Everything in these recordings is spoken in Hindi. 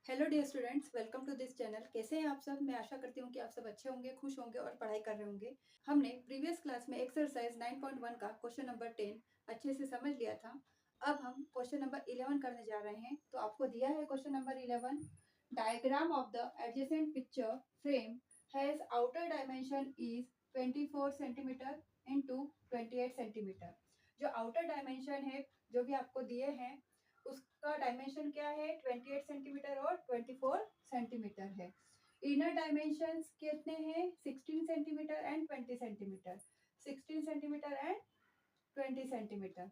Hello dear students, welcome to this channel. कैसे हैं आप सब? मैं आशा करती हूँ कि आप सब अच्छे होंगे, खुश होंगे और पढ़ाई कर रहे होंगे। हमने प्रीवियस क्लास में एक्सरसाइज 9.1 का क्वेश्चन नंबर 10 अच्छे से समझ लिया था। अब हम क्वेश्चन नंबर 11 करने जा रहे हैं। तो आपको दिया है question number 11। Diagram of the adjacent picture frame has outer dimension is 24 centimetre into 28 centimetre. जो आउटर डायमेंशन है, जो भी आपको दिए हैं, उसका डायमेंशन क्या है? 28 सेंटीमीटर और 24 सेंटीमीटर है। इनर डायमेंशंस कितने हैं? 16 centimetre and 20 centimetre. 16 centimetre and 20 centimetre.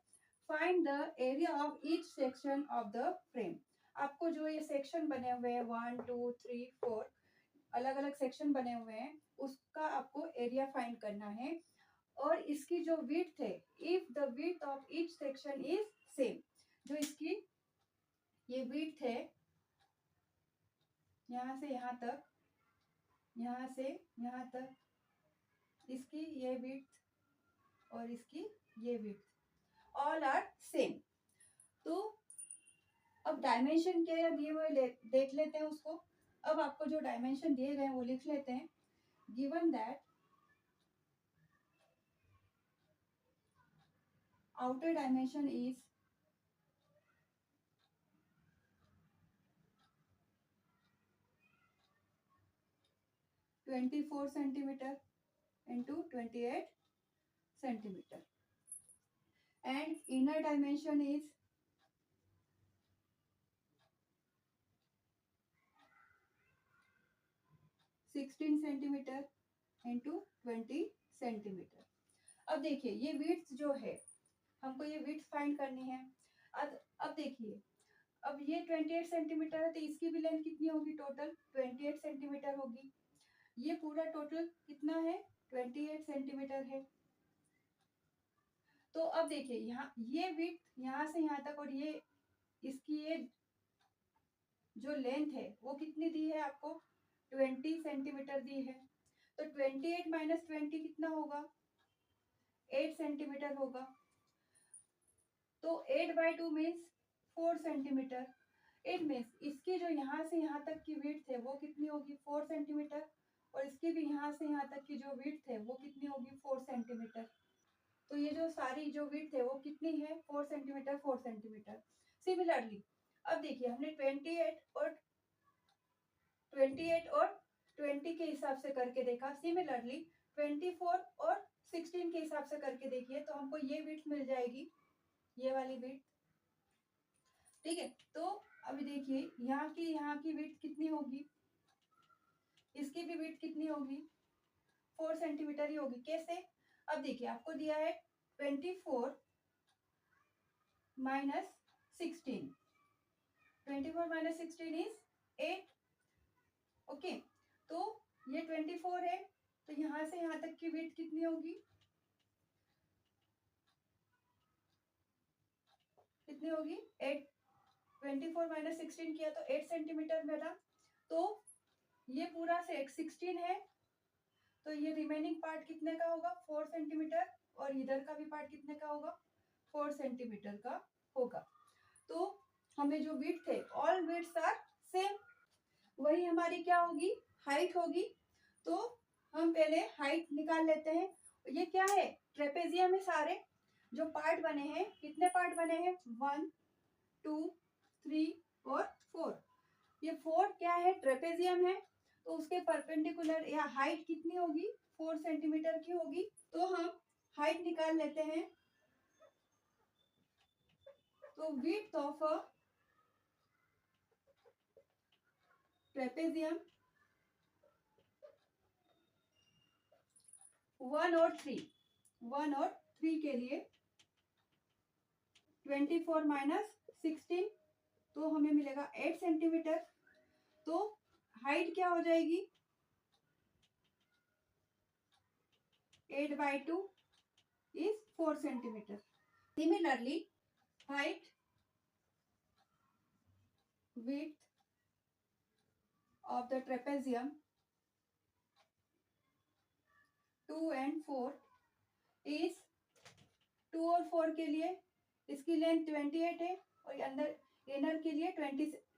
Find the area of each section of the frame. आपको जो ये सेक्शन बने हुए हैं 1 2 3 4 अलग अलग सेक्शन बने हुए हैं, उसका आपको एरिया फाइंड करना है। और इसकी जो विड्थ है, if the width of each section is same, जो इसकी ये विड्थ है यहाँ से यहाँ तक, यहाँ से यहाँ तक, इसकी ये विड्थ और इसकी ये विड्थ ऑल आर सेम। तो अब डायमेंशन क्या दिए हुए देख लेते हैं उसको। अब आपको जो डायमेंशन दिए गए हैं वो लिख लेते हैं। Given that outer dimension is 24 centimetre into 28 centimetre and inner dimension is 16 centimetre into 20 centimetre. अब देखिए ये विड्थ जो है, हमको ये विड्थ फाइंड करनी है। अब देखिए, अब ये 28 सेंटीमीटर है तो इसकी भी लेंथ कितनी होगी? टोटल 28 सेंटीमीटर होगी। ये पूरा टोटल कितना है? 28 सेंटीमीटर है। तो अब देखिए यहाँ ये विड्थ यहाँ से यहाँ तक और ये इसकी ये जो लेंथ है वो कितनी दी है आपको? 20 सेंटीमीटर दी है। तो 28 माइनस 20 कितना होगा? 8 सेंटीमीटर होगा। तो 8/2 मीन्स 4 सेंटीमीटर। इट मीन्स इसकी जो यहाँ से यहाँ तक की विड्थ है वो कितनी होगी? 4 सेंटीमीटर। और इसकी भी यहाँ से यहाँ तक की जो विड्थ है वो कितनी होगी? 4 सेंटीमीटर। तो ये जो सारी जो विड्थ है वो कितनी है? 4 सेंटीमीटर 4 सेंटीमीटर। सिमिलरली अब देखिए हमने 28 और 20 के हिसाब से करके देखा। सिमिलरली 24 और 16 के हिसाब से करके देखिए तो हमको ये विड्थ मिल जाएगी, ये वाली विड्थ। ठीक है, तो अभी देखिए यहाँ की विड्थ कितनी होगी? इसकी भी विड्थ कितनी होगी? 4 सेंटीमीटर ही होगी। कैसे? अब देखिए आपको दिया है 24 माइनस 16। 24 minus 16 is 8। ओके, तो ये 24 है तो यहाँ से यहाँ तक की विड्थ कितनी होगी? कितनी होगी? 8। 24 माइनस 16 किया तो 8 सेंटीमीटर मिला। तो ये पूरा से 16 है तो ये रिमेनिंग पार्ट कितने का होगा? 4 सेंटीमीटर। और इधर का भी पार्ट कितने का होगा? 4 सेंटीमीटर का होगा। तो हमें जो विड्थ है, ऑल विड्थ्स आर सेम, वही हमारी क्या होगी? हाइट होगी। तो हम पहले हाइट निकाल लेते हैं। ये क्या है? ट्रेपेजियम है। सारे जो पार्ट बने हैं, कितने पार्ट बने हैं? 1 2 3 और 4। ये 4 क्या है? ट्रेपेजियम है। तो उसके परपेंडिकुलर या हाइट कितनी होगी? 4 सेंटीमीटर की होगी। तो हम हाइट निकाल लेते हैं। तो विड्थ ऑफ अ ट्रेपेजियम 1 और 3 के लिए 24 माइनस 16 तो हमें मिलेगा 8 सेंटीमीटर। तो हाइट क्या हो जाएगी? 8/2 is 4 centimetre. Similarly height, width of the trapezium 2 and 4 is 2 और 4 के लिए इसकी लेंथ 28 है और अंदर इनर के लिए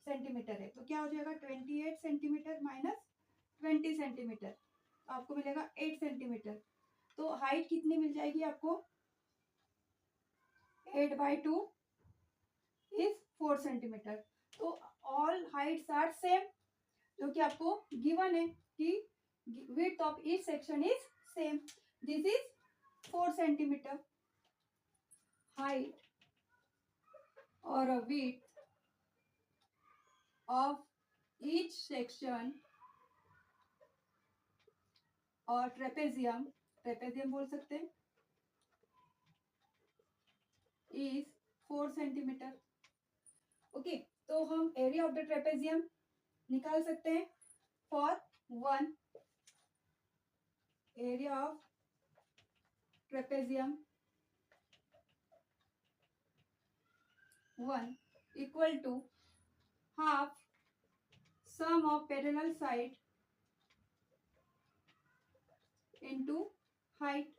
सेंटीमीटर है, तो क्या हो जाएगा 28 सेंटीमीटर माइनस 20 सेंटीमीटर, आपको मिलेगा 8 सेंटीमीटर। तो हाइट कितनी मिल जाएगी आपको, 8/2 इज 4 सेंटीमीटर। तो ऑल हाइट्स आर सेम, जो कि आपको गिवन है कि width of each section is same. This is 4 centimeter. Height or a width of each section और ट्रेपेजियम, ट्रेपेजियम बोल सकते हैं, इज 4 सेंटीमीटर। ओके, तो हम एरिया ऑफ द ट्रेपेजियम निकाल सकते हैं for 1 area of trapezium 1 equal to half sum of parallel side into height.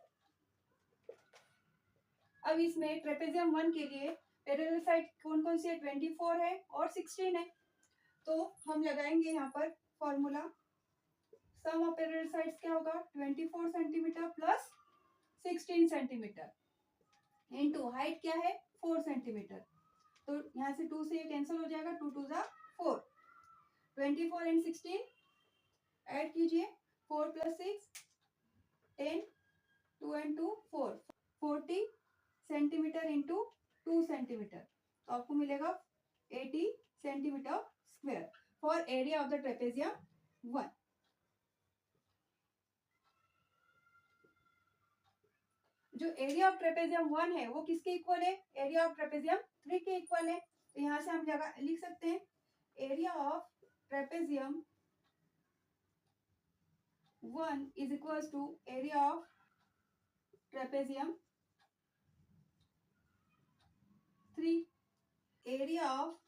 अब इसमें ट्रेपेजियम 1 के लिए पैरेलल साइड कौन कौन सी है, 24 है और 16 है। तो हम लगाएंगे यहाँ पर formula, sum of parallel sides क्या होगा, 24 centimetre plus 16 centimetre into height क्या है 4 सेंटीमीटर। तो यहाँ से 2 से ये कैंसिल हो जाएगा, 2 2 जा 4, 24 एंड 16 ऐड कीजिए, 4 + 6 10, 2 and 2 4, 40 सेंटीमीटर इंटू 2 सेंटीमीटर, तो आपको मिलेगा 80 centimetre square for area of the trapezium 1। जो एरिया ऑफ ट्रेपेजियम 1 है वो किसके इक्वल है, एरिया ऑफ ट्रेपेजियम 3 के इक्वल है। तो यहाँ से हम जगह लिख सकते हैं area of trapezium 1 is equal to area of trapezium 3। Area of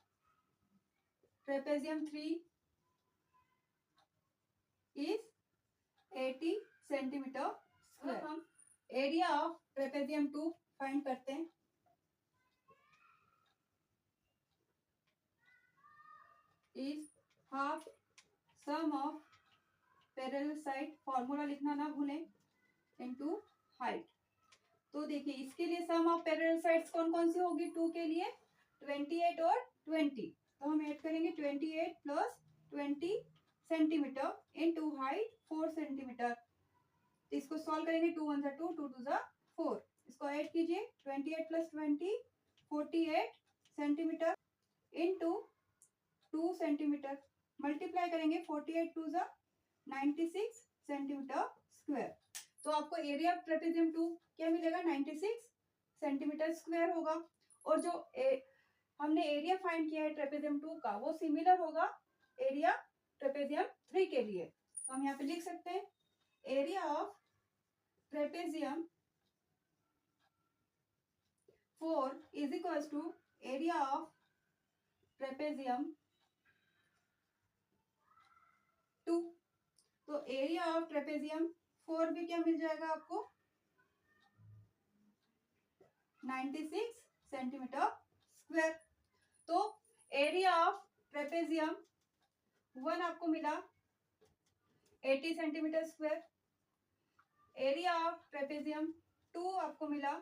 trapezium 3 is 80 centimetre square. हम एरिया ऑफ ट्रेपेजियम 2 फाइंड करते हैं। Is half sum of parallel side, formula लिखना ना भूलें, इनटू हाइट। तो देखिए इसके लिए सम ऑफ पैरेलल साइड्स कौन कौन सी होगी, 2 के लिए 28 और 20, तो हम ऐड करेंगे 28 + 20 सेंटीमीटर इनटू हाइट 4 सेंटीमीटर। तो इसको सॉल्व करेंगे, 2 1 2 2 2 4, इसको ऐड कीजिए 28 + 20 48 सेंटीमीटर इनटू 2 सेंटीमीटर, मल्टीप्लाई करेंगे 48 2 96 सेंटीमीटर स्क्वायर। तो आपको एरिया ऑफ ट्रेपेजियम 2 क्या मिलेगा, 96 सेंटीमीटर स्क्वायर होगा। और जो हमने एरिया फाइंड किया है ट्रेपेजियम 2 का वो सिमिलर होगा एरिया ट्रेपेजियम 3 के लिए। तो हम यहाँ पे लिख सकते हैं area of trapezium 4 is equal to area of trapezium 2। तो एरिया ऑफ ट्रेपेजियम 4 भी क्या मिल जाएगा आपको, 96 सेंटीमीटर स्क्वायर। तो एरिया ऑफ ट्रेपेजियम 1 आपको मिला 80 centimetre square, area of trapezium 2 आपको मिला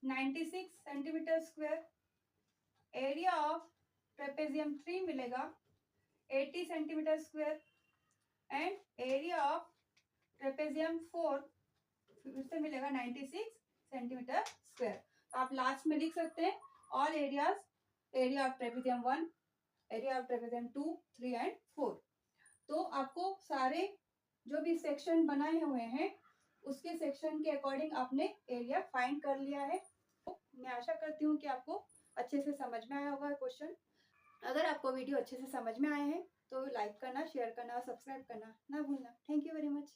96 centimetre square, area of trapezium 3 मिलेगा 80 centimetre square and area of trapezium 4 फिर से मिलेगा 96 सेंटीमीटर स्क्वायर। आप लास्ट में लिख सकते हैं all areas, area of trapezium 1, area of trapezium 2 3 and 4। तो आपको सारे जो भी सेक्शन बनाए हुए हैं उसके सेक्शन के अकॉर्डिंग आपने एरिया फाइंड कर लिया है। तो मैं आशा करती हूँ कि आपको अच्छे से समझ में आया होगा क्वेश्चन। अगर आपको वीडियो अच्छे से समझ में आए हैं तो लाइक करना, शेयर करना, सब्सक्राइब करना ना भूलना। Thank you very much.